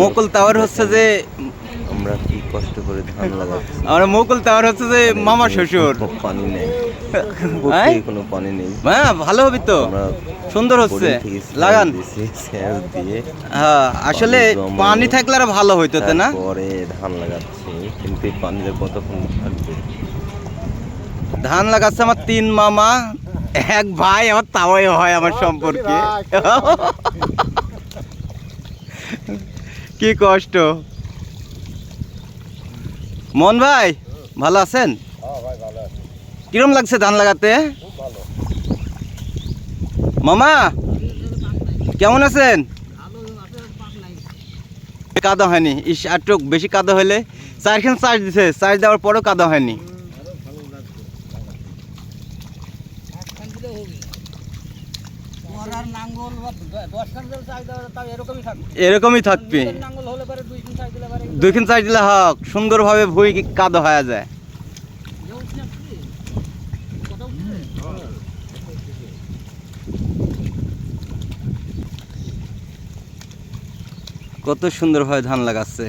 মুকুল tower হচ্ছে যে আমরা কি কষ্ট করে ধান লাগাচ্ছি। আমরা মুকুল টাওয়ার হচ্ছে যে মামা শ্বশুর। পানি নেই, হ্যাঁ? কোনো পানি নেই। হ্যাঁ ভালো হবে তো, আমরা সুন্দর হচ্ছে, বোরিং থেকে সেচ লাগান। দিছি, সেচ দিয়ে হ্যাঁ আসলে জমায়ে পানি থাকলে আর ভালো হইতো তাই না? তারপরে ধান লাগাচ্ছি, কিন্তু এই পানিতে কতক্ষণ থাকবে। ধান লাগাচ্ছে আমার 3 মামা, এক ভাই, আমার তাওয়াই হয় আমার সম্পর্কে। কি কষ্ট। মন ভাই ভালো আছেন? কিরম লাগছে ধান লাগাতে? মামা কেমন আছেন? কাদা হয়নি, ইস একটু বেশি কাদা হলে, 4খান চার্জ দিছে, চার্জ দেওয়ার পরেও কাদা হয়নি। এরকমই থাকবে, 2খান চার্জ দিলে হক সুন্দরভাবে ভুই কাদা হয়ে যায়। কত সুন্দরভাবে ধান লাগাচ্ছে।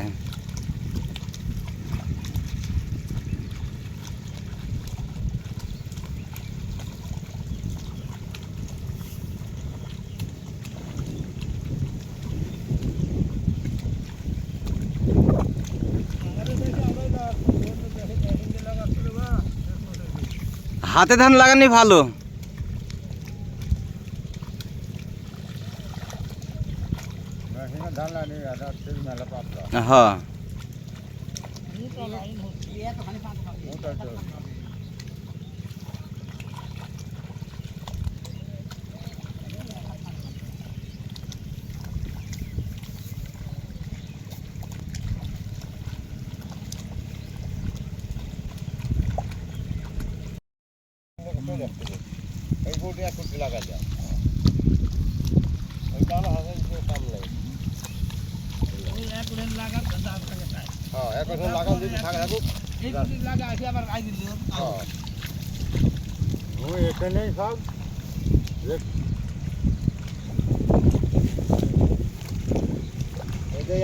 হাতে ধান লাগানি ভালো। হ্যাঁ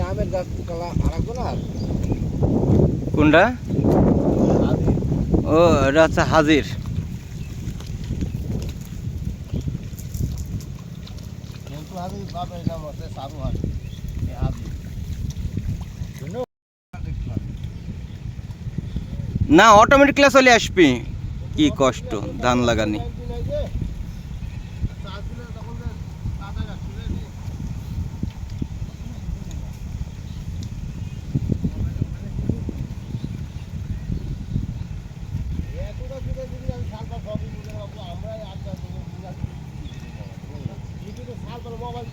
আমের গাছ রাখবো না। কোনটা? ও এটা হচ্ছে হাজির। না অটোমেটিক ক্লাস চলে আসবি। কি কষ্ট ধান লাগানি। মোবাইল